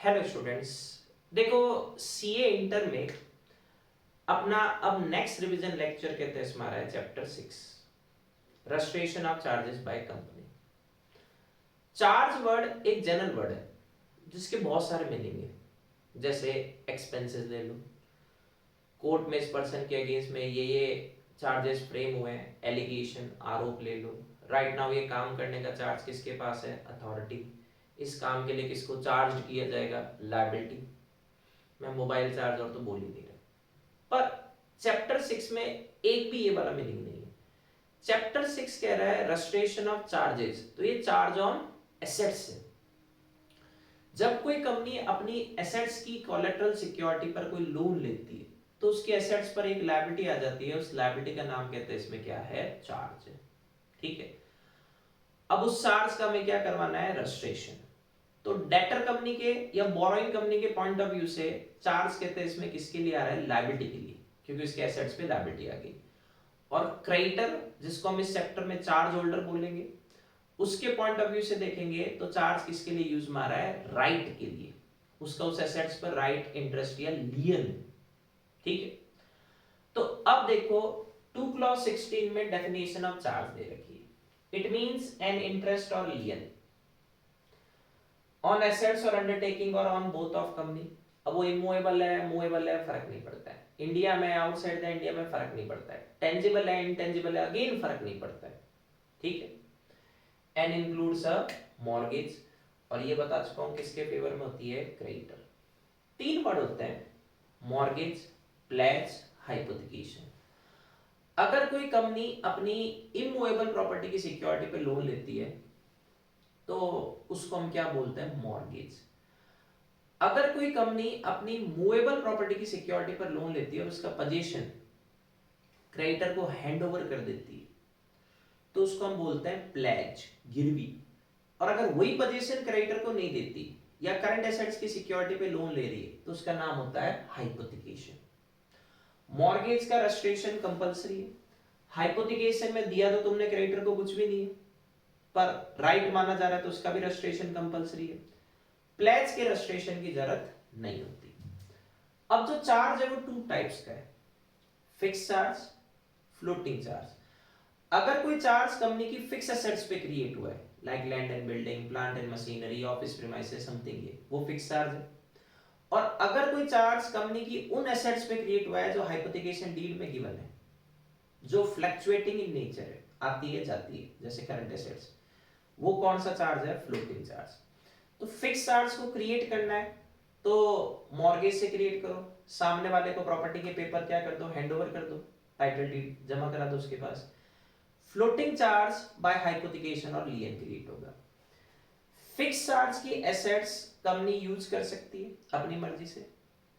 Hello students. देखो, CA inter में अपना अब नेक्स्ट रिवीजन लेक्चर के तहत हमारा है chapter 6, registration of charges by company. Charge word एक जनरल वर्ड है जिसके बहुत सारे मीनिंग है। जैसे एक्सपेंसेस ले लो, कोर्ट में इस पर्सन के अगेंस्ट में ये चार्जेस फ्रेम हुए हैं, एलिगेशन आरोप ले लो। राइट नाउ ये काम करने का चार्ज किसके पास है? अथॉरिटी। इस काम के लिए किसको चार्ज किया जाएगा? लायबिलिटी। मैं मोबाइल चार्जर तो बोल ही नहीं रहा। पर चैप्टर 6 में एक भी ये वाला मीनिंग नहीं है। चैप्टर 6 कह रहा है रजिस्ट्रेशन ऑफ चार्जेस, तो ये चार्ज ऑन एसेट्स है। जब कोई कंपनी अपनी एसेट्स की कोलेटरल सिक्योरिटी पर कोई लोन लेती है तो उसके एसेट्स पर एक लायबिलिटी आ जाती है। उस लायबिलिटी का नाम कहते हैं, इसमें क्या है? चार्ज है। ठीक है। अब उस चार्ज का हमें क्या करवाना है? रजिस्ट्रेशन। तो डेटर कंपनी के या बोरोइंग कंपनी के पॉइंट ऑफ व्यू से चार्ज कहते हैं इसमें किसके लिए आ रहा है? लायबिलिटी के लिए, क्योंकि इसके एसेट्स पे लायबिलिटी आ गई। और क्रेडिटर, जिसको हम इस चैप्टर में चार्ज होल्डर बोलेंगे, उसके पॉइंट ऑफ व्यू से देखेंगे तो चार्ज किसके लिए यूज में आ रहा है? राइट के लिए। उसका उस एसेट्स पर राइट, इंटरेस्ट या लियन। ठीक है। तो अब देखो, 2 क्लॉज 16 में डेफिनेशन ऑफ चार्ज दे रखी है। इट मींस एन इंटरेस्ट और लियन ऑन एसेट्स और अंडरटेकिंग और ऑन बोथ ऑफ कंपनी। अब वो इमूवेबल है, मूवेबल है, फर्क नहीं पड़ता है। इंडिया में, आउटसाइड द इंडिया में फर्क नहीं पड़ता है। टेंजिबल है, इंटेंजिबल है, अगेन फर्क नहीं पड़ता है। ठीक है। एंड इंक्लूड्स अ मॉर्गेज, और ये बता चुका हूं किसके फेवर में होती है? क्रेडिटर। 3 वर्ड होते हैं, मॉर्गेज, प्लेज, हाइपोथिकेशन। अगर कोई कंपनी अपनी इमूवेबल प्रॉपर्टी की सिक्योरिटी पे लोन लेती है तो उसको हम क्या बोलते हैं? मॉर्गेज। अगर कोई कंपनी अपनी मूवेबल प्रॉपर्टी की सिक्योरिटी पर लोन लेती है और उसका पोजीशन क्रेडिटर को हैंड ओवर कर देती है तो उसको हम बोलते हैं प्लेज, गिरवी। और अगर वही पोजीशन क्रेडिटर को नहीं देती या करंट एसेट्स की सिक्योरिटी पे लोन ले रही है तो उसका नाम होता है हाइपोथिकेशन। मॉर्गेज का रजिस्ट्रेशन कंपलसरी है। हाइपोथिकेशन में दिया तो तुमने क्रेडिटर को कुछ भी नहीं है, पर राइट माना जा रहा है तो उसका भी रजिस्ट्रेशन कंपलसरी है। प्लेज के रजिस्ट्रेशन की जरूरत नहीं होती। अब जो चार्ज है वो 2 टाइप्स का है, फिक्स चार्ज, फ्लोटिंग चार्ज। अगर कोई चार्ज कंपनी की फिक्स एसेट्स पे क्रिएट हुआ है, like land and building, plant and machinery, office premises, something, ये वो फिक्स चार्ज है। और अगर कोई चार्ज कंपनी की उन एसेट्स पे क्रिएट हुआ है जो हाइपोथिकेशन डीड में गिवन है, जो फ्लक्चुएटिंग इन नेचर है, आती है जाती है, जैसे करंट एसेट्स, वो कौन सा चार्ज है? Floating charge. तो फिक्स चार्ज को क्रिएट करना है तो मॉर्गेज से क्रिएट करो, सामने वाले को प्रॉपर्टी के पेपर क्या कर दो? हैंड ओवर कर दो, टाइटल डीड जमा करा दो उसके पास। फ्लोटिंग चार्ज बाय हाइपोथिकेशन और लियन क्रिएट होगा। फिक्स चार्ज की एसेट्स कंपनी यूज कर सकती है अपनी मर्जी से।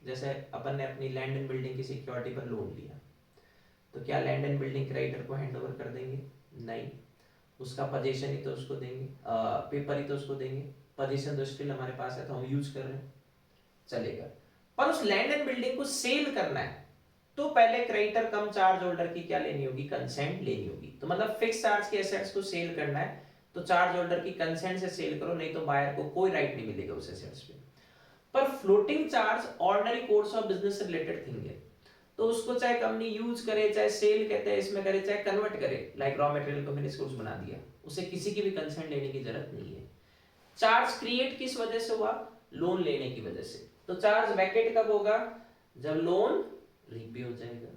जैसे अपन ने अपनी लैंड एंड बिल्डिंग की सिक्योरिटी पर लोन लिया, तो क्या लैंड एंड बिल्डिंग क्रेडिटर को हैंड ओवर कर देंगे? नहीं, उसका पोजीशन ही तो उसको देंगे, पेपर ही तो उसको देंगे। पोजीशन तो स्टिल हमारे पास है तो हम यूज कर रहे हैं, चलेगा। पर उस लैंड एंड बिल्डिंग को सेल करना है तो पहले क्रेडिटर कम चार्ज होल्डर की क्या लेनी होगी? कंसेंट लेनी होगी। तो मतलब फिक्स चार्ज के एसेट्स को सेल करना है तो चार्ज होल्डर की कंसेंट से सेल करो, नहीं तो बायर को कोई राइट नहीं मिलेगा उस एसेट्स पे। पर floating charge ordinary course of business से रिलेटेड थिंग है, तो उसको चाहे कंपनी यूज करे, चाहे सेल कहते हैं इसमें करे, चाहे कन्वर्ट करे, लाइक रॉ मटेरियल को मैंने इसको बना दिया, उसे किसी की भी कंसेंट लेने की जरूरत नहीं है। चार्ज क्रिएट किस वजह से हुआ? लोन लेने की वजह से। तो चार्ज वैकेट कब होगा? जब लोन रीपे हो जाएगा।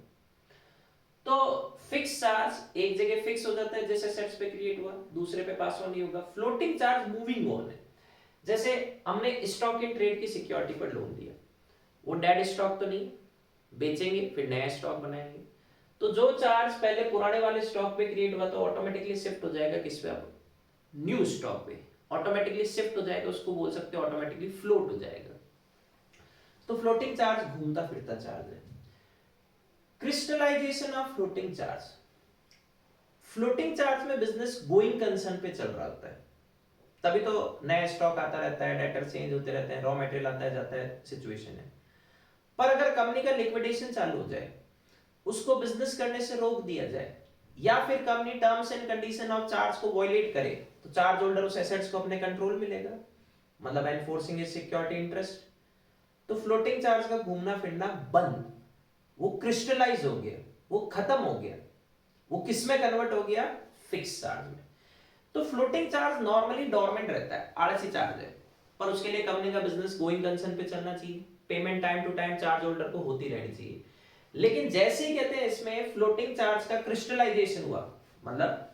तो फिक्स चार्ज एक जगह फिक्स हो जाता है, जैसे एसेट्स पे क्रिएट हुआ, दूसरे पे पास ऑन नहीं होगा। फ्लोटिंग चार्ज मूविंग ऑन है। जैसे हमने स्टॉक इन ट्रेड की सिक्योरिटी पर लोन दिया, वो डेड स्टॉक तो नहीं, बेचेंगे फिर नया स्टॉक बनाएंगे। तो जो चार्ज पहले पुराने वाले स्टॉक पे क्रिएट हुआ तो ऑटोमेटिकली शिफ्ट हो जाएगा किस पे? अब न्यू स्टॉक पे ऑटोमेटिकली शिफ्ट हो जाएगा, उसको बोल सकते हो ऑटोमेटिकली फ्लोट हो जाएगा। तो फ्लोटिंग चार्ज घूमता फिरता चार्ज है। Crystallization of floating charge. Floating charge में बिजनेस गोइंग कंसर्न पे चल रहा होता है, तभी तो नया स्टॉक आता रहता है, डेटर चेंज होते रहते हैं, रॉ मटेरियल आता है जाता है, सिचुएशन है। पर अगर कंपनी का लिक्विडेशन चालू हो जाए, उसको बिजनेस करने से रोक दिया जाए, या फिर company terms and condition of charge को वायलेट करे, तो चार्ज होल्डर उस एसेट्स को अपने कंट्रोल में लेगा। मतलब एनफोर्सिंग इज सिक्योरिटी इंटरेस्ट। तो फ्लोटिंग चार्ज का घूमना फिरना बंद, वो क्रिस्टलाइज हो गया, वो खत्म हो गया। वो किस में कन्वर्ट हो गया? फिक्स चार्ज में। तो फ्लोटिंग चार्ज नॉर्मली डोरमेंट रहता है, आलसी चार्ज है, पर उसके लिए कंपनी का बिजनेस गोइंग कंसर्न पे चलना चाहिए, payment time to time charge holder को होती रहनी चाहिए। लेकिन जैसे ही कहते हैं इसमें फ्लोटिंग चार्ज का क्रिस्टलाइजेशन हुआ, मतलब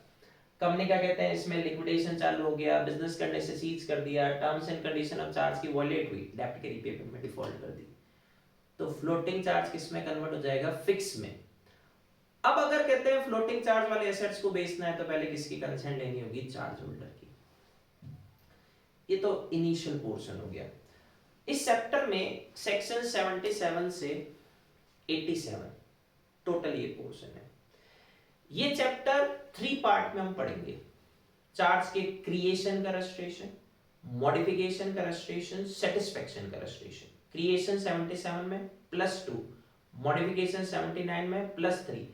कंपनी का कहते हैं इसमें लिक्विडेशन चालू हो गया, बिजनेस करने से सीज कर दिया, terms and condition of charge की वॉयलेट हुई, डेब्ट के रीपेमेंट में डिफॉल्ट कर दी, तो फ्लोटिंग चार्ज किस में कन्वर्ट हो जाएगा? फिक्स में। अब अगर कहते हैं फ्लोटिंग चार्ज वाले एसेट्स को बेचना है तो पहले किसकी कंसेंट लेनी होगी? चार्ज होल्डर की। ये तो इनिशियल पोर्शन हो गया। इस चैप्टर में सेक्शन 77 से 87 टोटल ये पोर्शन है। ये चैप्टर 3 पार्ट में हम पढ़ेंगे। चार्ज के क्रिएशन का रजिस्ट्रेशन, मॉडिफिकेशन का रजिस्ट्रेशन, सेटिस्फेक्शन का रजिस्ट्रेशन। क्रिएशन 77 में +2, मॉडिफिकेशन 79 में +3,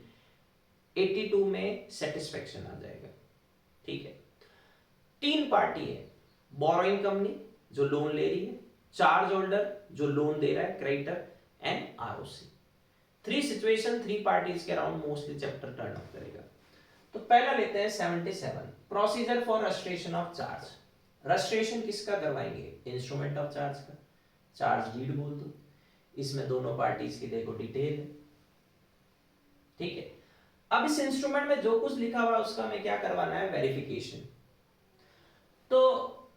82 में सेटिस्फेक्शन आ जाएगा। ठीक है। 3 पार्टी है, बोरोइंग कंपनी जो लोन ले रही है, चार्ज होल्डर जो लोन दे रहा है, creditor, and ROC. 3 situation, 3 parties के around mostly chapter turn up करेगा। तो पहला लेते हैं 77, procedure for registration of charge. Registration किसका करवाएंगे? इंस्ट्रूमेंट ऑफ चार्ज का, चार्ज डीड बोल दो। इसमें दोनों पार्टीज की देखो डिटेल है। ठीक है। अब इस इंस्ट्रूमेंट में जो कुछ लिखा हुआ है उसका हमें क्या करवाना है? वेरिफिकेशन। तो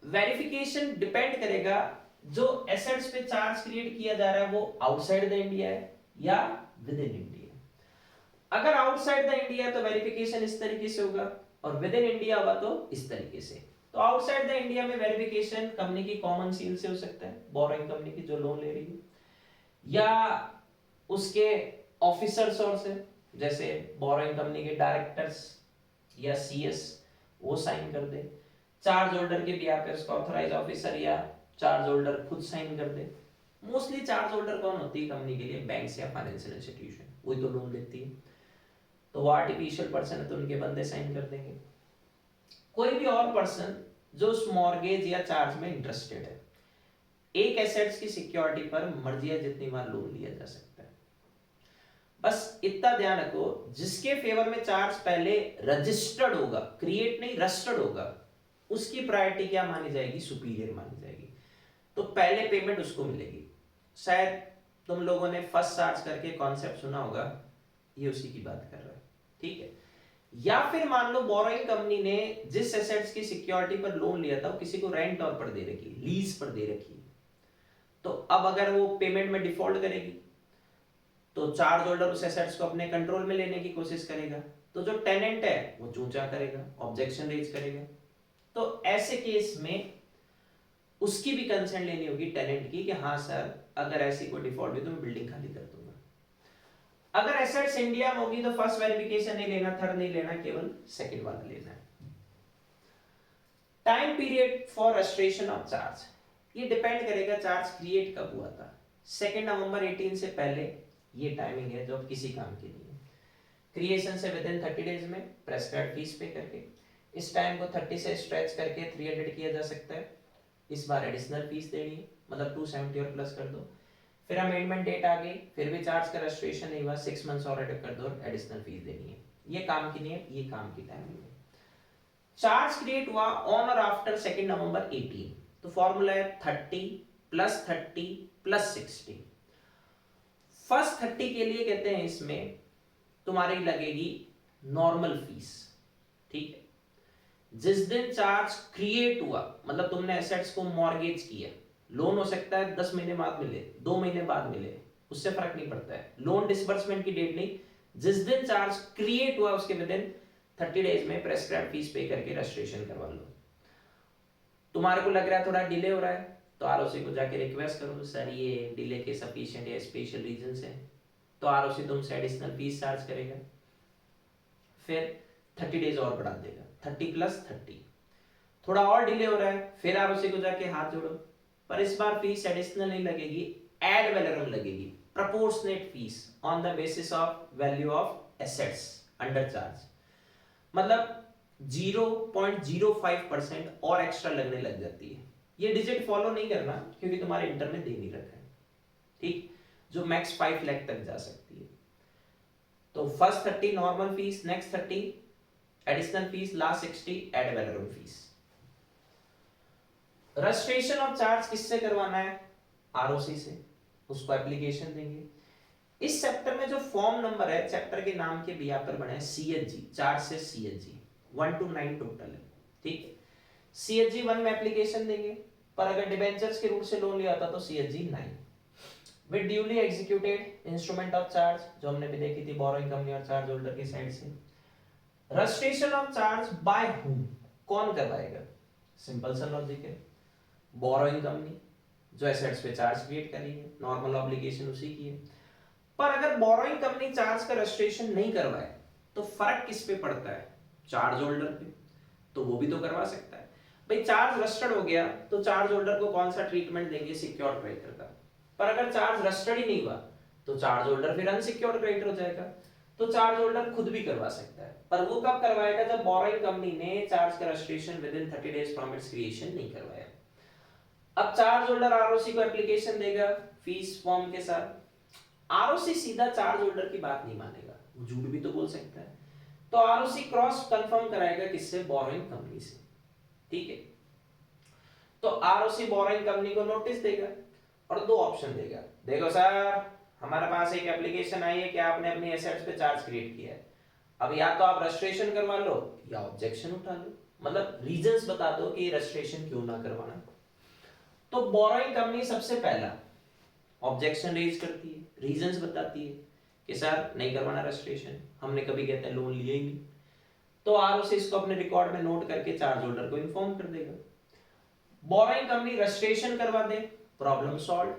वेरिफिकेशन डिपेंड करेगा जो एसेट्स पे चार्ज क्रिएट किया जा रहा है वो आउटसाइड द इंडिया है या विद इन इंडिया। अगर आउटसाइड द इंडिया है तो वेरिफिकेशन इस तरीके से होगा, और विद इन इंडिया हुआ तो इस तरीके से। तो आउटसाइड द इंडिया में वेरिफिकेशन कंपनी की कॉमन सील से हो सकता है, बोरोइंग कंपनी की जो लोन ले रही है, या उसके ऑफिसर्स और से, जैसे बोरोइंग कंपनी के डायरेक्टर्स या सीएस, वो साइन कर दे। चार्ज होल्डर के बिहाफ पे उसका ऑथराइज ऑफिसर या चार्ज होल्डर खुद साइन कर दे। मोस्टली चार्ज होल्डर कौन होती है कंपनी के लिए? बैंक्स या फाइनेंशियल इंस्टीट्यूशन, वही तो लोन देती है। तो वो आर्टिफिशियल पर्सन है तो उनके बंदे साइन कर देंगे। कोई भी और पर्सन जो उस मॉर्गेज या चार्ज में इंटरेस्टेड है, एक एसेट्स की सिक्योरिटी पर मर्जी है जितनी बार लोन लिया जा सकता है। बस इतना ध्यान रखो, जिसके फेवर में चार्ज पहले रजिस्टर्ड होगा, क्रिएट नहीं रजिस्टर्ड होगा, उसकी प्रायोरिटी क्या मानी जाएगी? सुपीरियर मानी जाएगी। तो पहले पेमेंट उसको मिलेगी। शायद तुम लोगों ने फर्स्ट चार्ज करके कॉन्सेप्ट सुना होगा, ये उसी की बात कर रहा है। ठीक है। या फिर मान लो बोरोइंग कंपनी ने जिस एसेट्स की सिक्योरिटी पर लोन लिया था वो किसी को रेंट और पर दे रखी, लीज पर दे रखी, तो अब अगर वो पेमेंट में डिफॉल्ट करेगी तो चार्ज होल्डर उस एसेट्स को अपने कंट्रोल में लेने की कोशिश करेगा, तो जो टेनेंट है वो चूंचा करेगा, ऑब्जेक्शन रेज करेगा। तो ऐसे केस में उसकी भी कंसेंट लेनी होगी टेनेंट की कि हाँ सर, अगर ऐसी कोई डिफॉल्ट हुई तो मैं बिल्डिंग खाली कर दूंगा। अगर एसेट्स इंडिया में होगी तो फर्स्ट वेरिफिकेशन नहीं लेना, थर्ड नहीं लेना, केवल सेकंड वाला लेना है। Time period for registration of charge, ये डिपेंड करेगा चार्ज क्रिएट कब हुआ था। 2 नवंबर 18 से पहले ये टाइमिंग है जो किसी काम के लिए। क्रिएशन से विद इन 30 डेज में प्रेस्क्राइब्ड फीस पे करके इस टाइम को 30 से स्ट्रेच करके 300 किया जा सकता है। इस बार एडिशनल फीस देनी है, मतलब 270 और प्लस कर दो। फिर अमेंडमेंट डेट आ गई, फिर भी चार्ज का रजिस्ट्रेशन नहीं हुआ, 6 मंथ्स और एड कर दो, एडिशनल फीस देनी है। ये काम की नहीं है, ये काम की टाइमिंग है। चार्ज क्रिएट हुआ ऑन और आफ्टर 2 नवंबर 18, तो फॉर्मूला है 30 + 30 + 60। फर्स्ट 30 के लिए कहते हैं इसमें तुम्हारी लगेगी नॉर्मल फीस। ठीक है। जिस दिन चार्ज क्रिएट हुआ, मतलब तुमने एसेट्स को मॉर्गेज किया, लोन हो सकता है 10 महीने बाद मिले, 2 महीने बाद मिले, उससे फर्क नहीं पड़ता है। लोन डिसबर्समेंट की डेट नहीं, जिस दिन चार्ज क्रिएट हुआ उसके विद इन 30 डेज में प्रेस्क्राइब्ड फीस पे करके रजिस्ट्रेशन करवा लो। तुम्हारे को लग रहा है थोड़ा डिले हो रहा है तो आरओसी को जाके रिक्वेस्ट करो, सर ये डिले के सफिशिएंट या स्पेशल रीजंस हैं, तो आरओसी तुमसे एडिशनल फीस चार्ज करेगा, फिर 30 डेज और बढ़ा देगा, 30 + 30। थोड़ा और डिले हो रहा है फिर आरओसी को जाके हाथ जोड़ो, पर इस बार फीस एडिशनल नहीं लगेगी, एड वैलोरम लगेगी, proportionate fees on the basis of value of assets under charge, मतलब 0.05% और एक्स्ट्रा लगने लग जाती है। ये डिजिट फॉलो नहीं करना क्योंकि तुम्हारे इंटर में दे नहीं रखा है, ठीक, जो मैक्स 5 लाख तक जा सकती है। तो first 30 normal fees, next 30 additional fees, last 60 add valorem fees. Registration of charge किससे करवाना है? आरओसी से, उसको एप्लीकेशन देंगे। इस चैप्टर में जो फॉर्म नंबर है, चैप्टर के नाम के भी यहाँ पर बने CHG, चार्ज से CHG 1 to 9 टोटल है, ठीक है। CHG 1 में एप्लीकेशन देंगे, पर अगर डिबेंचर्स के रूट से लोन लिया था तो CHG 9 with duly executed instrument of charge, जो हमने भी देखी थी बोरोइंग कंपनी और चार्ज होल्डर की साइड से। Registration of charge by whom, कौन करवाएगा? सिंपल सा लॉजिक है, बोरोइंग कंपनी जो एसेट्स पे चार्ज क्रिएट कर रही है, नॉर्मल ऑब्लिगेशन उसी की है। पर अगर बोरोइंग कंपनी चार्ज का रजिस्ट्रेशन नहीं करवाए तो फर्क किस पे पड़ता है? चार्ज होल्डर पे, तो वो भी तो करवा सकता है। भाई चार्ज रजिस्टर्ड हो गया तो चार्ज होल्डर को कौन सा ट्रीटमेंट देंगे? सिक्योर्ड क्रेडिटर का। पर अगर चार्ज रजिस्टर्ड ही नहीं हुआ तो चार्ज होल्डर फिर अनसिक्योर्ड क्रेडिटर हो जाएगा, तो चार्ज होल्डर खुद भी करवा सकता है। पर वो कब करवाएगा? जब बोरोइंग कंपनी ने चार्ज का registration with in 30 days from its creation नहीं करवाया। अब चार्ज होल्डर आरओसी को एप्लीकेशन देगा फीस फॉर्म के साथ। आरओसी सीधा चार्ज होल्डर की बात नहीं मानेगा, वो झूठ भी तो बोल सकता है, तो आरओसी क्रॉस कंफर्म कराएगा किससे? बोरोइंग कंपनी से, ठीक है। तो आरओसी बोरोइंग कंपनी को नोटिस देगा और दो ऑप्शन देगा, देखो सर हमारे पास एक एप्लीकेशन आई है कि आपने अपनी एसेट्स पे चार्ज क्रिएट किया है, अब या तो आप रजिस्ट्रेशन करवा लो या ऑब्जेक्शन उठा लो, मतलब रीजंस बता दो कि रजिस्ट्रेशन क्यों ना करवाना। तो बोरोइंग कंपनी सबसे पहला ऑब्जेक्शन रेज करती है, रीजंस बताती है कि सर नहीं करवाना रजिस्ट्रेशन, हमने कभी कहते हैं लोन लिया ही नहीं। तो आरओसी इसको अपने रिकॉर्ड में नोट करके चार्ज होल्डर को इन्फॉर्म कर देगा। बोरोइंग कंपनी रजिस्ट्रेशन करवा दे, प्रॉब्लम सॉल्व।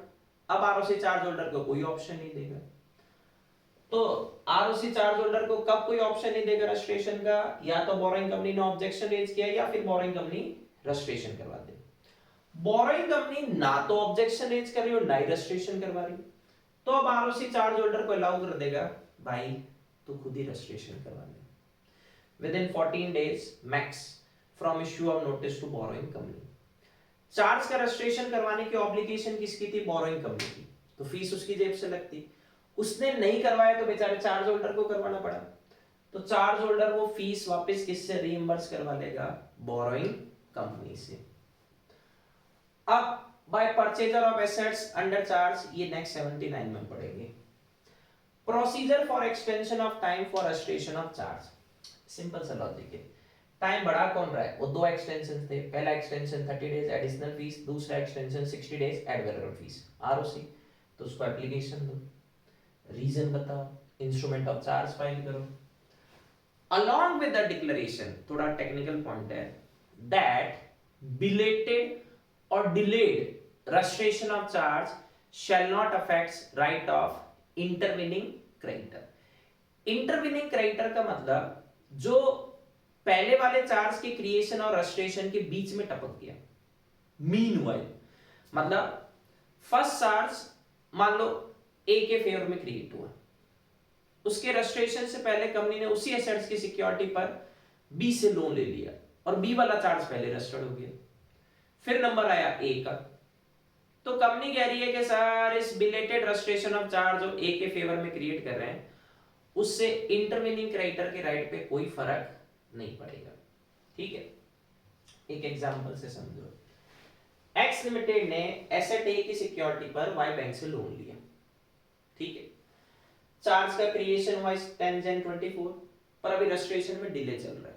अब आरओसी चार्ज होल्डर को कोई ऑप्शन नहीं देगा। तो आरओसी चार्ज होल्डर को कब कोई ऑप्शन नहीं देगा रजिस्ट्रेशन का? या तो बोरोइंग कंपनी ने ऑब्जेक्शन रेज किया या फिर बोरोइंग कंपनी रजिस्ट्रेशन करवा दे। बोरोइंग कंपनी ना तो ऑब्जेक्शन रेज कर रही हो ना ही रजिस्ट्रेशन करवा रही, तो अब आरओसी चार्ज होल्डर को अलाउ कर देगा, भाई तू खुद ही रजिस्ट्रेशन करवा ले within 14 days max from issue of notice to borrowing company. चार्ज का रजिस्ट्रेशन करवाने की ऑब्लिगेशन किसकी थी? बोरोइंग कंपनी की, तो फीस उसकी जेब से लगती। उसने नहीं करवाया तो बेचारे चार्ज होल्डर को करवाना पड़ा, तो चार्ज होल्डर वो फीस वापस किससे रीइंबर्स करवा लेगा? बोरोइंग कंपनी से। अब by purchaser of assets under charge, ये नेक्स्ट 79 में पढ़ेंगे। Procedure for extension of time for registration of charge, simple सा लॉजिक है। टाइम बढ़ा कौन रहा है? वो दो एक्सटेंशन थे, पहला एक्सटेंशन 30 डेज एडिशनल फीस, दूसरा extension 60 days ad valorem fees. ROC तो उसको एप्लीकेशन दो, रीजन बताओ, इंस्ट्रूमेंट ऑफ चार्ज फाइल करो along with the declaration, थोड़ा टेक्निकल पॉइंट है, that belated or delayed registration of charge shall not affect right of intervening creditor। intervening creditor का मतलब जो पहले वाले चार्ज के क्रिएशन और रजिस्ट्रेशन के बीच में टपक गया। मीनवाइल मतलब फर्स्ट चार्ज मान लो ए के फेवर में क्रिएट हुआ, उसके रजिस्ट्रेशन से पहले कंपनी ने उसी एसेट्स की सिक्योरिटी पर बी से लोन ले लिया और बी वाला चार्ज पहले रजिस्टर्ड हो गया। फिर नंबर आया ए का, तो कंपनी कह रही है कि सर इस बिलेटेड रजिस्ट्रेशन ऑफ चार्ज जो ए के फेवर में क्रिएट कर रहे हैं उससे इंटरवेनिंग क्रेडिटर के राइट पे कोई फर्क नहीं पड़ेगा, ठीक है। एक एग्जांपल से समझो, एक्स लिमिटेड ने एसेट ए की सिक्योरिटी पर वाई बैंक से लोन लिया, ठीक है। चार्ज का क्रिएशन हुआ 10 जन 24, पर अभी रजिस्ट्रेशन में डिले चल रहा है।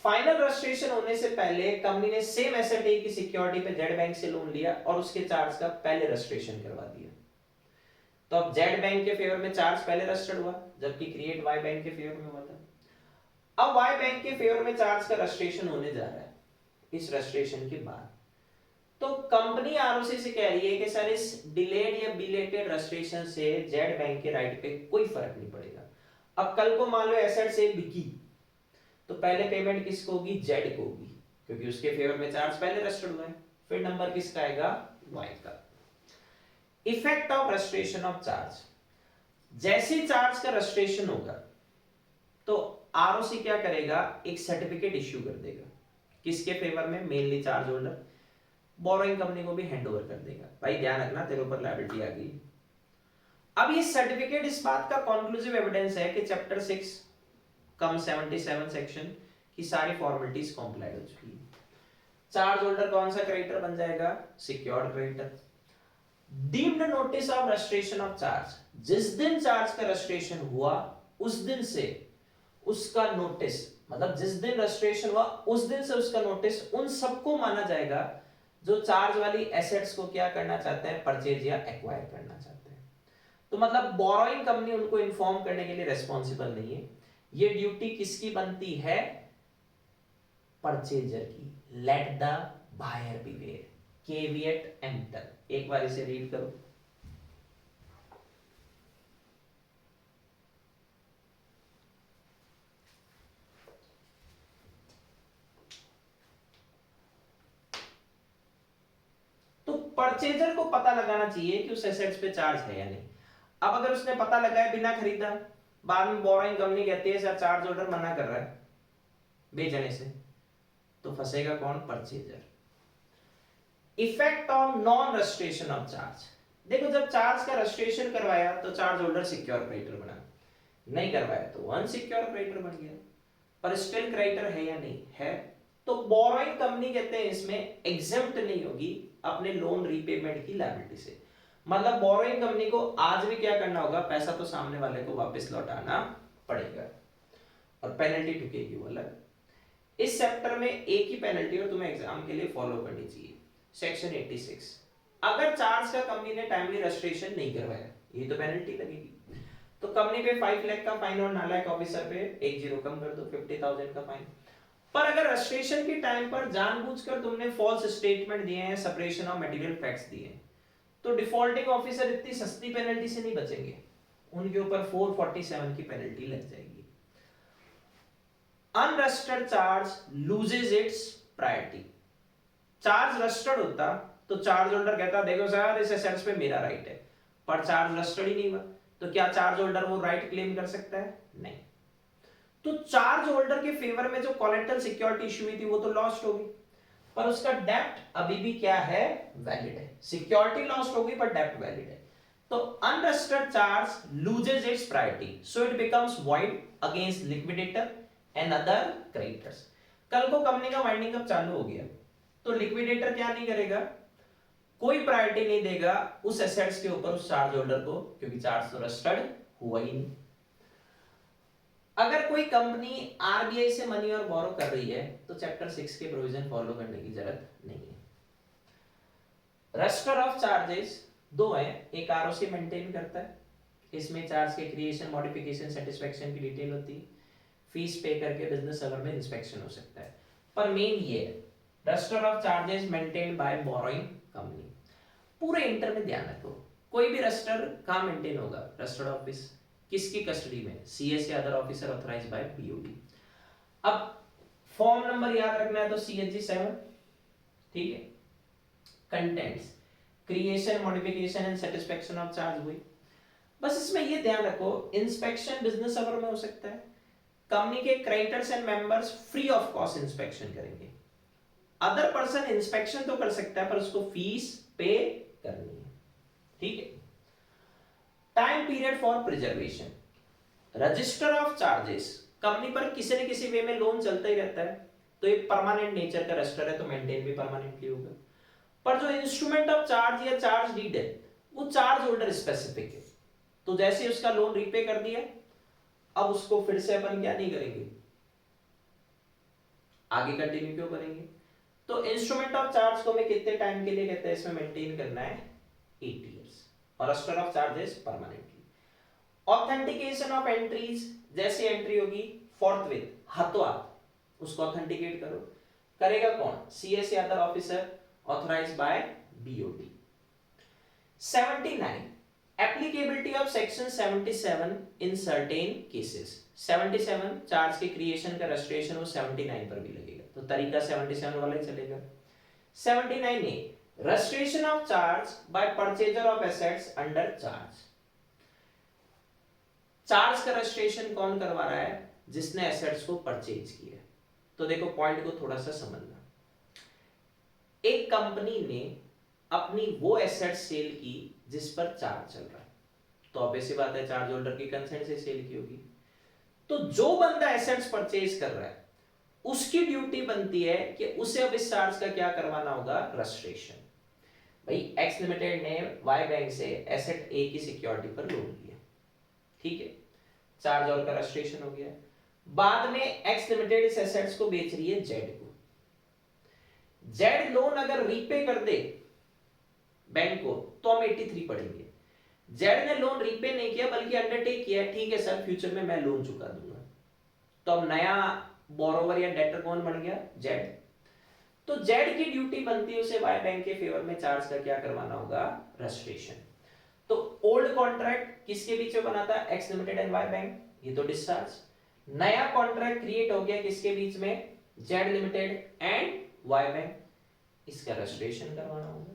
फाइनल रजिस्ट्रेशन होने से पहले कंपनी ने सेम एसेट ए की सिक्योरिटी पे जेड बैंक से लोन लिया और उसके चार्ज का पहले रजिस्ट्रेशन करवा दिया। तो अब जेड बैंक के फेवर में चार्ज पहले रजिस्टर्ड हुआ जबकि क्रिएट वाई बैंक के फेवर में हुआ था। अब वाई बैंक के फेवर में चार्ज का रजिस्ट्रेशन होने जा रहा है इस रजिस्ट्रेशन के बाद। तो कंपनी आरओसी से कह रही है कि सर इस डिलेड या बिलेटेड रजिस्ट्रेशन से जेड बैंक के राइट पे कोई फर्क नहीं पड़ेगा। अब कल को मान लो एसेट से बिकी तो पहले पेमेंट किसको होगी? जेड को होगी, क्योंकि उसके फेवर में चार्ज पहले रजिस्टर्ड हुआ है। फिर नंबर किसका आएगा? वाई का। Effect of registration of charge, जैसे चार्ज का रजिस्ट्रेशन होगा तो आरओसी क्या करेगा? एक सर्टिफिकेट इश्यू कर देगा, किसके फेवर में? Mainly charge holder. Borrowing company को भी हैंड ओवर कर देगा। भाई ध्यान रखना तेरे ऊपर लायबिलिटी आ गई। अब ये सर्टिफिकेट इस बात का कॉन्क्लूसिव एविडेंस है कि चैप्टर 6 कम 77 सेक्शन की सारी फॉर्मेलिटीज कॉम्प्लाइड हो चुकी है। चार्ज होल्डर कौन सा क्रेडिटर बन जाएगा? Secured creditor. Deemed notice of registration of charge, जिस दिन चार्ज का रजिस्ट्रेशन हुआ उस दिन से उसका नोटिस, मतलब जिस दिन रजिस्ट्रेशन हुआ उस दिन से उसका नोटिस उन सबको माना जाएगा जो चार्ज वाली एसेट्स को क्या करना चाहते हैं? परचेज या एक्वायर करना चाहते हैं। तो मतलब बोरोइंग कंपनी उनको इन्फॉर्म करने के लिए रेस्पॉन्सिबल नहीं है। ये ड्यूटी किसकी बनती है? परचेजर की। Let the buyer beware, caveat emptor. एक बार इसे रीड करो। तो परचेजर को पता लगाना चाहिए कि उस एसेट्स पे चार्ज है या नहीं। अब अगर उसने पता लगाया बिना खरीदा, बाद में बोरोइंग कंपनी कहती है सर चार्ज ऑर्डर मना कर रहा है बेचने से, तो फंसेगा कौन? Purchaser. Effect of non registration of charge. देखो जब चार्ज का रजिस्ट्रेशन करवाया तो चार्ज होल्डर सिक्योर क्रेडिटर बना, नहीं करवाया तो अनसिक्योर क्रेडिटर बन गया। पर स्टिल क्रेडिटर है या नहीं है? तो बोरोइंग कंपनी कहते हैं इसमें एग्जेम्प्ट नहीं होगी अपने लोन रीपेमेंट की लायबिलिटी से। मतलब बोरोइंग कंपनी को आज भी क्या करना होगा? पैसा तो सामने वाले को वापस लौटाना पड़ेगा और पेनल्टी टुकेगी वो अलग। इस चैप्टर में एक ही पेनल्टी और तुम्हें एग्जाम के लिए फॉलो करनी चाहिए, सेक्शन 86। अगर चार्ज का कंपनी ने टाइमली रजिस्ट्रेशन नहीं करवाया, ये तो पेनल्टी लगेगी। तो कंपनी पे 5 लाख का फाइन और नालायक ऑफिसर पे 1 जीरो कम कर दो, 50,000 का फाइन। पर अगर रजिस्ट्रेशन के टाइम पर जानबूझकर तुमने फॉल्स स्टेटमेंट दिए हैं, सेपरेशन ऑफ मटेरियल फैक्ट्स दिए हैं, तो डिफॉल्टिंग ऑफिसर इतनी सस्ती पेनल्टी से नहीं बचेंगे, उनके ऊपर 447 की पेनल्टी लग जाएगी। Unregistered charge loses it's priority. Charge registered होता तो चार्ज होल्डर कहता देखो सर इस एसेट्स पे मेरा राइट है, पर चार्ज रजिस्टर्ड ही नहीं हुआ तो क्या चार्ज होल्डर वो राइट क्लेम कर सकता है? नहीं। तो चार्ज होल्डर के फेवर में जो कोलेटरल सिक्योरिटी इशू हुई थी वो तो लॉस्ट होगी, पर उसका डेप्ट अभी भी क्या है? वैलिड है। सिक्योरिटी लॉस्ट होगी पर डेप्ट वैलिड है। तो unregistered charge loses it's priority, so it becomes void against liquidator and other creditors. कल को कंपनी का वाइंडिंग अप चालू हो गया तो लिक्विडेटर क्या नहीं करेगा? कोई प्रायोरिटी नहीं देगा उस एसेट्स के ऊपर उस चार्ज होल्डर को, क्योंकि चार्ज तो रजिस्टर्ड हुआ ही नहीं। अगर कोई कंपनी आरबीआई से मनी और बोरो कर रही है तो चैप्टर 6 के प्रोविजन फॉलो करने की जरूरत नहीं है। रजिस्टर ऑफ चार्जेस दो हैं, एक आरओसी मेंटेन करता है, इसमें चार्ज के क्रिएशन, मॉडिफिकेशन, सेटिस्फैक्शन की डिटेल होती है, फीस पे करके बिजनेस अवर में इंस्पेक्शन हो सकता है। पर मेन ये है register of charges maintained by borrowing company. पूरे इंटर में ध्यान रखो, कोई भी रजिस्टर कहाँ मेंटेन होगा? Registered office. किसकी कस्टडी में? सीएस या other officer authorised bye BOD. अब फॉर्म नंबर याद रखना है तो CHG 7, ठीक है। Contents creation, modification and satisfaction of charge हुई। बस इसमें ये ध्यान रखो इंस्पेक्शन बिजनेस अवर में हो सकता है, कंपनी के creditors and members free of cost inspection करेंगे, अदर पर्सन इंस्पेक्शन तो कर सकता है पर उसको फीस पे करनी है, ठीक है। Time period for preservation, register of charges, company पर किसी न किसी वे में लोन चलता ही रहता है तो ये परमानेंट नेचर का रजिस्टर है तो मेंटेन भी परमानेंटली होगा। पर जो इंस्ट्रूमेंट ऑफ चार्ज या चार्ज डीड है वो चार्ज होल्डर स्पेसिफिक है, तो जैसे उसका लोन रीपे कर दिया अब उसको फिर से अपन क्या नहीं करेंगे, आगे कंटिन्यू क्यों करेंगे। तो इंस्ट्रूमेंट ऑफ चार्ज को मैं कितने टाइम के लिए कहते हैं इसमें मेंटेन करना है? 8 इयर्स। और register of charges permanently. Authentication of entries, जैसी एंट्री होगी फोर्थविथ, हाथों उसको ऑथेंटिकेट करो, करेगा कौन? सीएस या other officer authorised bye BOD. 79 applicability of section 77 in certain cases. 77 charge के क्रिएशन का रजिस्ट्रेशन वो 79 पर भी लगेगा तो तरीका 77 वाला ही चलेगा। 79 ए registration of charge by purchaser of assets under charge. Charge का रजिस्ट्रेशन कौन करवा रहा है? जिसने एसेट्स को परचेज किया। तो देखो पॉइंट को थोड़ा सा समझना। एक कंपनी ने अपनी वो एसेट सेल की जिस पर चार्ज चल रहा है, तो ऑब्वियस सी बात है चार्ज होल्डर की कंसेंट से सेल की होगी। तो जो बंदा एसेट्स परचेज कर रहा है उसकी ड्यूटी बनती है कि उसे अब इस चार्ज का क्या करवाना होगा, रजिस्ट्रेशन। भाई एक्स लिमिटेड ने वाई बैंक से एसेट ए की सिक्योरिटी पर लोन लिया, ठीक है, चार्ज और का रजिस्ट्रेशन हो गया। बाद में एक्स लिमिटेड इस एसेट्स को बेच रही है जेड को। जेड लोन अगर रीपे कर दे बैंक को तो हम 83 पढ़ेंगे। जेड ने लोन रीपे नहीं किया बल्कि अंडरटेक किया, ठीक है सर फ्यूचर में मैं लोन चुका दूंगा, तो अब नया बोरोवर या डेटर कौन बन गया, जेड। तो जेड की ड्यूटी बनती है उसे वाई बैंक के फेवर में चार्ज का क्या करवाना होगा, रजिस्ट्रेशन। तो ओल्ड कॉन्ट्रैक्ट किसके बीच में बना था, X limited and Y bank, ये तो डिस्चार्ज। नया कॉन्ट्रैक्ट क्रिएट हो गया किसके बीच में, Z limited and Y bank, इसका रजिस्ट्रेशन करवाना होगा।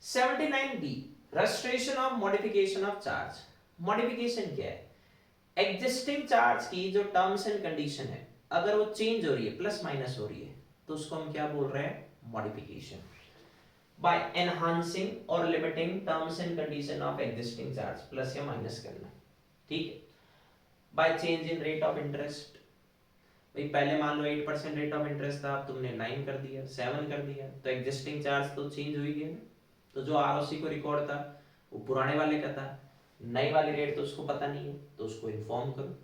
79B registration of modification of charge. Modification क्या है, एग्जिस्टिंग चार्ज की जो टर्म्स एंड कंडीशन है अगर वो चेंज हो रही है, प्लस माइनस हो रही है, तो उसको हम क्या बोल रहे हैं, मॉडिफिकेशन। बाय एनहांसिंग और limiting terms and condition of existing charge, plus या माइनस करना, ठीक है। By change in rate of interest, भाई पहले मान लो 8% रेट ऑफ इंटरेस्ट था, अब तुमने 9 कर दिया, 7 कर दिया, तो एग्जिस्टिंग चार्ज तो चेंज हो ही गया। तो जो आरओसी को रिकॉर्ड था वो पुराने वाले का था, नई वाली रेट तो उसको पता नहीं है, तो उसको इन्फॉर्म करो।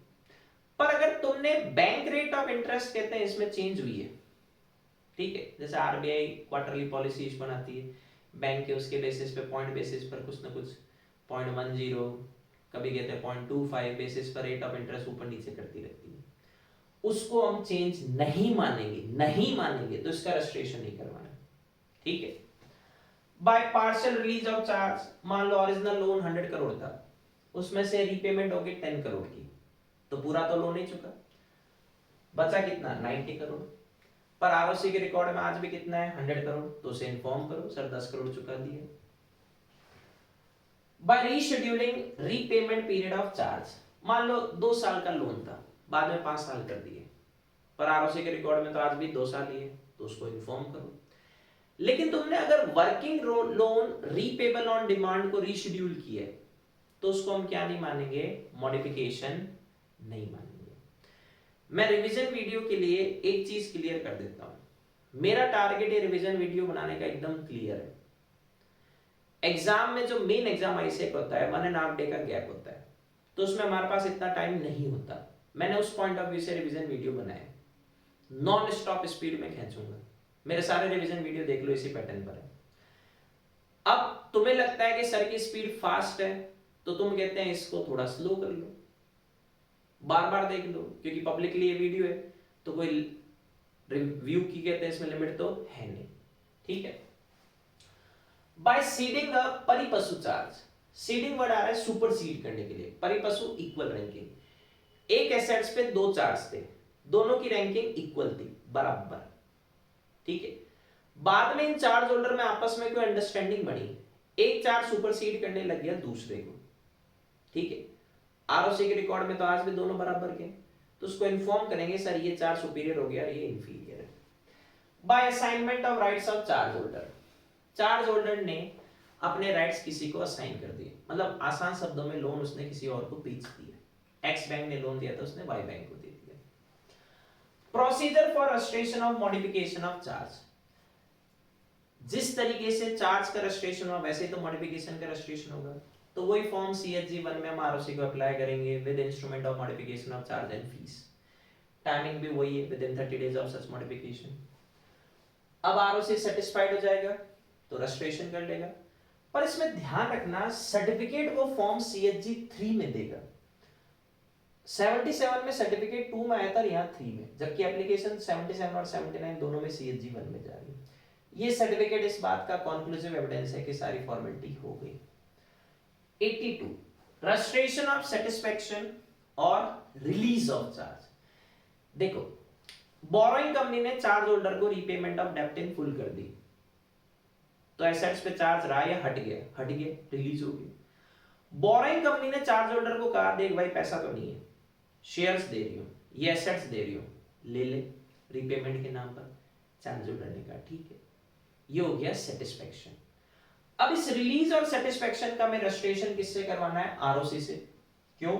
पर अगर तुमने बैंक रेट ऑफ इंटरेस्ट कहते हैं इसमें चेंज हुई है, ठीक है, जैसे आरबीआई क्वार्टरली पॉलिसीज बनाती है बैंक के, उसके बेसिस पे पॉइंट बेसिस पर कुछ ना कुछ 0.10 कभी कहते हैं 0.25 बेसिस पर रेट ऑफ इंटरेस्ट ऊपर नीचे करती रहती है, उसको हम चेंज नहीं मानेंगे तो इसका रजिस्ट्रेशन नहीं करवाना, ठीक है। By partial release of charge, मान लो ओरिजिनल लोन 100 करोड़ था, उसमें से रीपेमेंट होगी 10 करोड़ की, तो पूरा तो लोन नहीं चुका, बचा कितना 90 करोड़, पर आरओसी के रिकॉर्ड में आज भी कितना है 100 करोड़, तो उसे इन्फॉर्म करो सर 10 करोड़ चुका दिए। By rescheduling repayment period of charge, मान लो 2 साल का लोन था, बाद में 5 साल कर दिए, पर आरओसी के रिकॉर्ड में तो आज भी 2 साल ही है, तो उसको इन्फॉर्म करो। लेकिन तुमने अगर working loan repayable on demand को रीशेड्यूल किया तो उसको हम क्या नहीं मानेंगे, मॉडिफिकेशन नहीं मानेंगे। मैं रिवीजन वीडियो के लिए एक चीज क्लियर कर देता हूं, मेरा टारगेट है रिवीजन वीडियो बनाने का एकदम क्लियर है। एग्जाम में जो मेन एग्जाम आईसेक होता है 1.5 डे का गैप होता है, तो उसमें हमारे पास इतना टाइम नहीं होता, मैंने उस पॉइंट ऑफ व्यू से रिवीजन वीडियो बनाया, नॉन स्टॉप स्पीड में खींचूंगा, मेरे सारे रिवीजन वीडियो देख लो इसी पैटर्न पर है। अब तुम्हें लगता है कि सर की स्पीड फास्ट है, तो तुम कहते हैं इसको थोड़ा स्लो कर लो, बार बार देख लो, क्योंकि पब्लिकली ये वीडियो है तो कोई रिव्यू की कहते हैं इसमें लिमिट तो है नहीं, ठीक है। बाय सीडिंग अ परिपशु चार्ज, सीडिंग वर्ड आ रहा है सुपर सीड करने के लिए, परिपशु इक्वल रैंकिंग, एक एसेट्स पे 2 चार्ज थे, दोनों की रैंकिंग इक्वल थी, बराबर, ठीक है। बाद में इन चार्ज होल्डर में आपस में कोई अंडरस्टैंडिंग बनी, एक चार्ज सुपरसीड करने लग गया दूसरे को, ठीक है। आरओसी के रिकॉर्ड में तो आज भी दोनों बराबर के, तो उसको इन्फॉर्म करेंगे सर ये चार्ज सुपीरियर हो गया, ये इंफीरियर है। By assignment of rights of charge holder, charge holder ने अपने राइट्स किसी को असाइन कर दिए, मतलब आसान शब्दों में लोन उसने किसी और को बेच दिया, एक्स बैंक ने लोन दिया था उसने वाई बैंक को दे दिया। Procedure for registration of modification of charge, जिस तरीके से चार्ज का रजिस्ट्रेशन हुआ वैसे तो मॉडिफिकेशन का रजिस्ट्रेशन होगा, तो वही फॉर्म CHG1 में हम आरओसी को अप्लाई करेंगे with instrument of modification of charge and fees, timing भी वही है with in 30 days of such modification. अब आरओसी सेटिस्फाइड हो जाएगा तो रजिस्ट्रेशन कर लेगा, पर इसमें ध्यान रखना सर्टिफिकेट वो फॉर्म CHG3 में देगा, 77 में सर्टिफिकेट 2 में आया था, यहाँ 3 में, जबकि एप्लीकेशन 77 और 79 दोनों में CHG1 में जा रही है। ये सर्टिफिकेट इस बात का कंक्लूसिव एविडेंस है कि सारी फॉर्मेलिटी हो गई। 82 रजिस्ट्रेशन ऑफ सेटिस्फैक्शन और रिलीज ऑफ चार्ज, देखो बोरोइंग कंपनी ने चार्ज होल्डर को रीपेमेंट ऑफ डेब्ट इन फुल कर दी, तो एसेट्स पे चार्ज रहा या हट गया, रिलीज हो गया। बोरोइंग कंपनी ने चार्ज होल्डर को कहा देख भाई पैसा तो नहीं है, शेयर्स दे रही हूं, ये एसेट्स दे रही हूं, ले ले रीपेमेंट के नाम पर, चार्ज होल्डर ने कहा ठीक है, ये हो गया सेटिस्फेक्शन। अब इस रिलीज और सेटिस्फेक्शन का मैं रजिस्ट्रेशन किससे करवाना है? आरओसी से। क्यों?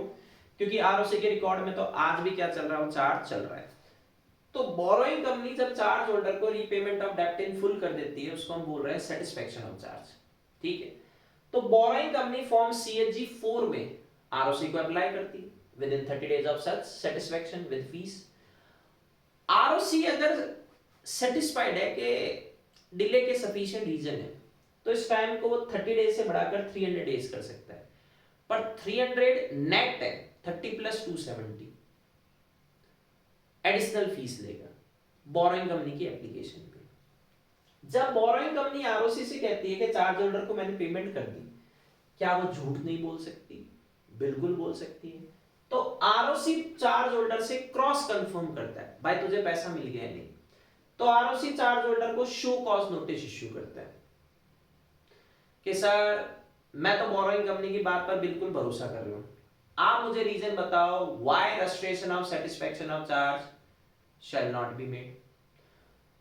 क्योंकि आरओसी के रिकॉर्ड में तो आज भी क्या चल रहा है? चार्ज चल रहा है। तो बोरोइंग कंपनी जब चार्ज होल्डर को रीपेमेंट ऑफ डेब्ट इन फुल कर देती है, उसको हम बोल रहे हैं सेटिस्फेक्शन ऑफ चार्ज। ठीक है, तो बोरोइंग कंपनी फॉर्म CHG 4 में आरओसी को अप्लाई करती है with in 30 days of such satisfaction with fees. ROC अगर सेटिस्फाइड है कि डिले के सफिशिएंट रीजन है, तो इस टाइम को वो 30 डेज से बढ़ाकर 300 डेज कर सकता है। पर 300 नेट है, 30 प्लस 270 एडिशनल फीस लेगा बोरोइंग कंपनी की एप्लीकेशन पे। जब बोरोइंग कंपनी आरओसी से कहती है कि चार्ज होल्डर को मैंने पेमेंट कर दी, क्या वो झूठ नहीं बोल सकती? बिल्कुल बोल सकती है। तो आरओसी चार्ज होल्डर से क्रॉस कंफर्म करता है, भाई तुझे पैसा मिल गया नहीं। तो आरओसी चार्ज होल्डर को शो कॉज नोटिस इश्यू करता है कि सर मैं तो बोरोइंग कंपनी की बात पर बिल्कुल भरोसा कर रहा हूं, आप मुझे रीजन बताओ why registration of satisfaction of charge shall not be made.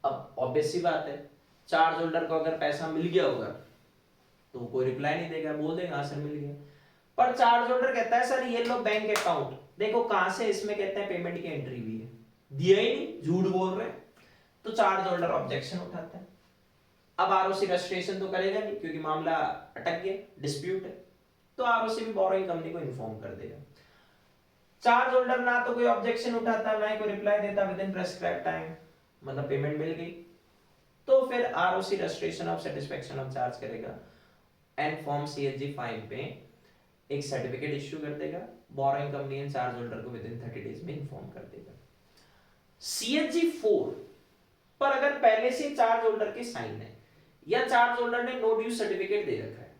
अब ऑब्वियस सी बात है, चार्ज होल्डर को अगर पैसा मिल गया होगा तो कोई रिप्लाई नहीं देगा, बोल देगा हाँ सर मिल गया। पर चार्ज होल्डर कहता है सर ये लो बैंक अकाउंट देखो कहां से, इसमें कहते हैं पेमेंट की एंट्री भी है, दिया ही नहीं, झूठ बोल रहे हैं। तो चार्ज होल्डर ऑब्जेक्शन उठाता है। अब आरओसी रजिस्ट्रेशन तो करेगा नहीं क्योंकि मामला अटक गया, डिस्प्यूट है। तो आरओसी भी बोरोइंग कंपनी को इन्फॉर्म कर देगा। चार्ज होल्डर ना तो कोई ऑब्जेक्शन उठाता, ना ही कोई रिप्लाई देता विद इन प्रेस्क्राइब्ड टाइम, मतलब पेमेंट मिल गई। तो फिर ROC registration of satisfaction of charge करेगा एंड फॉर्म CHG 5 पे एक सर्टिफिकेट इश्यू कर देगा, borrowing company and charge holder को विद इन 30 डेज में इन्फॉर्म कर देगा। CHG 4 पर अगर पहले से चार्ज होल्डर के साइन है या चार्ज होल्डर ने नो ड्यू सर्टिफिकेट दे रखा है,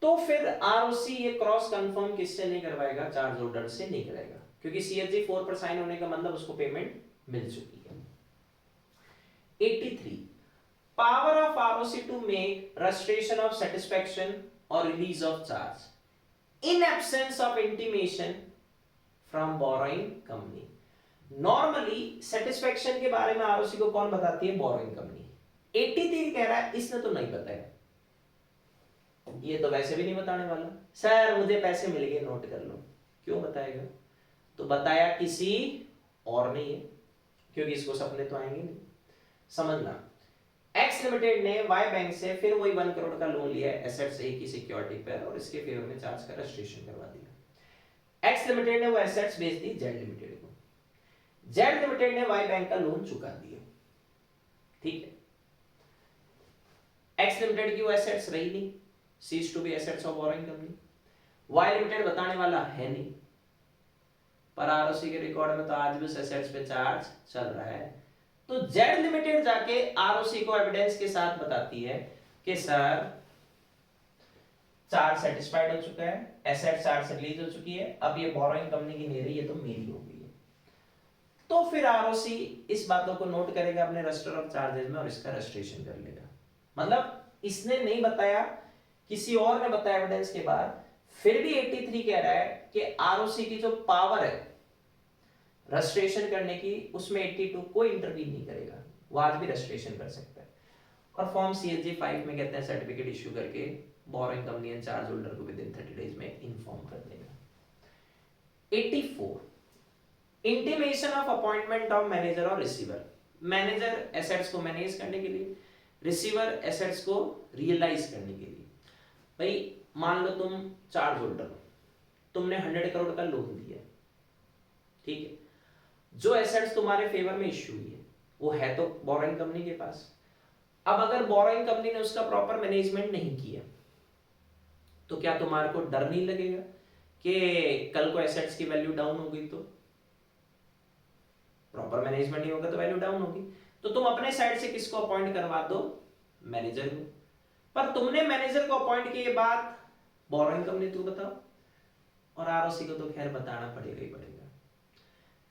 तो फिर आरओसी ये क्रॉस कंफर्म किससे नहीं करवाएगा? चार्ज होल्डर से नहीं करेगा, क्योंकि CHG 4 पर साइन होने का मतलब उसको पेमेंट मिल चुकी है। 83 power of ROC to make registration of satisfaction और release of charge in absence of intimation from borrowing company. Normally satisfaction के बारे में आरओसी को कौन बताती है? Borrowing company. 83 कह रहा है इसने तो नहीं बताया, ये तो वैसे भी नहीं बताने वाला, सर मुझे पैसे मिल गए नोट कर लो। क्यों बताएगा? तो बताया किसी और नहीं है, क्योंकि इसको सपने तो आएंगे नहीं। समझना, एक्स लिमिटेड ने वाई बैंक से फिर वही 1 करोड़ का लोन लिया है एसेट्स ए की सिक्योरिटी पर और इसके फेवर में चार्ज का रजिस्ट्रेशन करवा दिया। एक्स लिमिटेड ने वो एसेट्स बेच दी जेड लिमिटेड को, जेड लिमिटेड ने वाई बैंक का लोन चुका दिया। ठीक है, एक्स लिमिटेड की वो एसेट्स रही नहीं, cease to be assets of borrowing company. Y limited बताने वाला है नहीं, पर आरओसी के रिकॉर्ड में तो आज भी उस एसेट्स पे चार्ज चल रहा है। तो जेड लिमिटेड जाके आरओसी को एविडेंस के साथ बताती है कि सर चार्ज सेटिस्फाइड हो चुका है, एसेट चार्ज से रिलीज हो चुकी है, अब ये बोरोइंग कंपनी की नहीं रही, ये तो मेरी हो गई है। तो फिर आरओसी इस बातों को नोट करेगा अपने रजिस्टर ऑफ चार्जेस में और इसका रजिस्ट्रेशन कर लेगा। मतलब इसने नहीं बताया, किसी और ने बताया एविडेंस के बाद, फिर भी 83 कह रहा है कि आरओसी की जो पावर है रजिस्ट्रेशन करने की, उसमें 82 कोई इंटरवीन नहीं करेगा, वो आज भी रजिस्ट्रेशन कर सकता है। और फॉर्म CHG 5 में कहते हैं सर्टिफिकेट इश्यू करके borrowing company and charge holder को विद इन 30 डेज में इन्फॉर्म कर देगा। 84 intimation of appointment of manager और रिसीवर। मैनेजर एसेट्स को मैनेज करने के लिए, रिसीवर एसेट्स को रियलाइज करने के लिए। भाई मान लो तुम चार्ज होल्डर हो, तुमने 100 करोड़ का लोन दिया, ठीक है, जो एसेट्स तुम्हारे फेवर में इश्यू हुई है वो है तो बोरोइंग कंपनी के पास। अब अगर बोरोइंग कंपनी ने उसका प्रॉपर मैनेजमेंट नहीं किया तो क्या तुम्हारे को डर नहीं लगेगा कि कल को एसेट्स की वैल्यू डाउन हो गई? तो प्रॉपर मैनेजमेंट नहीं होगा तो वैल्यू डाउन होगी। तो तुम अपने साइड से किसको अपॉइंट करवा दो? मैनेजर को। पर तुमने मैनेजर को अपॉइंट किए बाद बोरोइंग कंपनी, तू बताओ, और आरओसी को तो खैर बताना पड़ेगा ही पड़ेगा।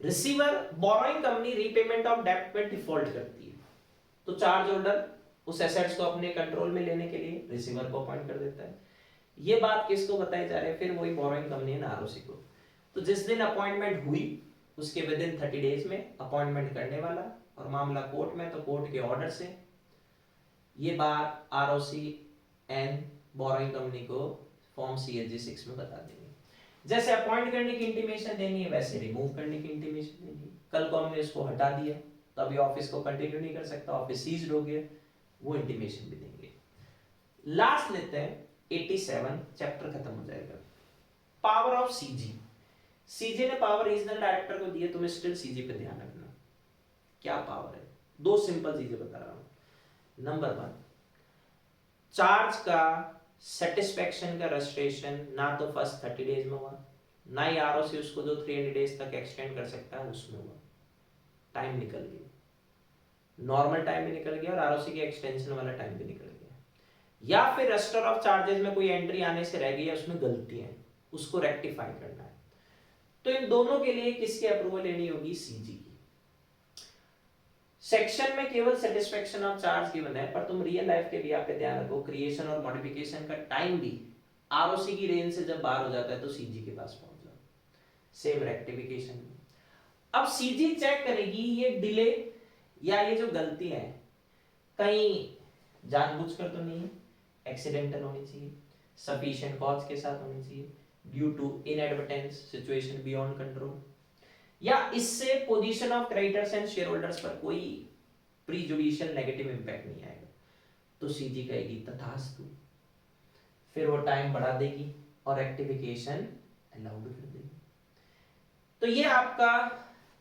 Receiver, borrowing company repayment of डेब्ट में डिफॉल्ट करती है, तो चार्ज होल्डर उस एसेट्स को अपने कंट्रोल में लेने के लिए रिसीवर को अपॉइंट कर देता है। ये बात किसको बताई जा रही है? फिर वही बोरोइंग कंपनी है आरओसी को। तो जिस दिन अपॉइंटमेंट हुई उसके विद इन 30 डेज में अपॉइंटमेंट करने वाला और मामला कोर्ट में तो कोर्ट के ऑर्डर से ये बात आरओसी एंड बोरोइंग कंपनी को फॉर्म CSG 6 में बता देंगे। जैसे अपॉइंट करने की इंटीमेशन देनी है वैसे रिमूव करने की इंटीमेशन देनी है। कल को हमने इसको हटा दिया तो अभी ऑफिस को कंटिन्यू नहीं कर सकता, ऑफिस सीज्ड हो गया, वो इंटीमेशन भी देंगे। लास्ट लेते हैं 87, चैप्टर खत्म हो जाएगा। Power of CG. सीजी ने पावर रीजनल डायरेक्टर को दिए, तुम्हें स्टिल सीजी पे ध्यान रखना क्या पावर है। दो सिंपल चीजें बता रहा हूं। नंबर 1, चार्ज का सेटिस्फेक्शन का रजिस्ट्रेशन ना तो फर्स्ट 30 डेज में हुआ, ना ही आरओसी उसको जो 300 डेज तक एक्सटेंड कर सकता है उसमें हुआ। टाइम निकल गया, नॉर्मल टाइम भी निकल गया और आरओसी के एक्सटेंशन वाला टाइम भी निकल गया। या फिर रजिस्टर ऑफ चार्जेस में कोई एंट्री आने से रह गई है, उसमें गलती है, उसको रेक्टिफाई करना है। तो इन दोनों के लिए किसकी अप्रूवल लेनी होगी? सीजी की। सेक्शन में केवल सेटिस्फेक्शन ऑफ चार्ज गिवन है, पर तुम रियल लाइफ के लिए आप ध्यान रखो, क्रिएशन और मॉडिफिकेशन का टाइम भी आरओसी की रेंज से जब बाहर हो जाता है तो सीजी के पास पहुंच जाओ। सेम रेक्टिफिकेशन में अब सीजी चेक करेगी ये डिले या ये जो गलती है कहीं जानबूझकर तो नहीं है, एक्सीडेंटल होनी चाहिए, सफिशिएंट कॉज के साथ होनी चाहिए, due to inadvertence, situation beyond control, या इससे position of creditors and share holders पर कोई प्रीजुडिशियल नेगेटिव इंपैक्ट नहीं आएगा, तो सीजी कहेगी तथास्तु, फिर वो टाइम बढ़ा देगी और रेक्टिफिकेशन अलाउड कर देगी। तो ये आपका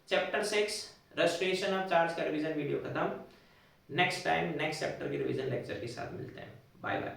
चैप्टर 6 रजिस्ट्रेशन ऑफ चार्ज का रिवीजन वीडियो खत्म। नेक्स्ट टाइम नेक्स्ट चैप्टर के रिवीजन लेक्चर के साथ मिलते हैं। Bye bye.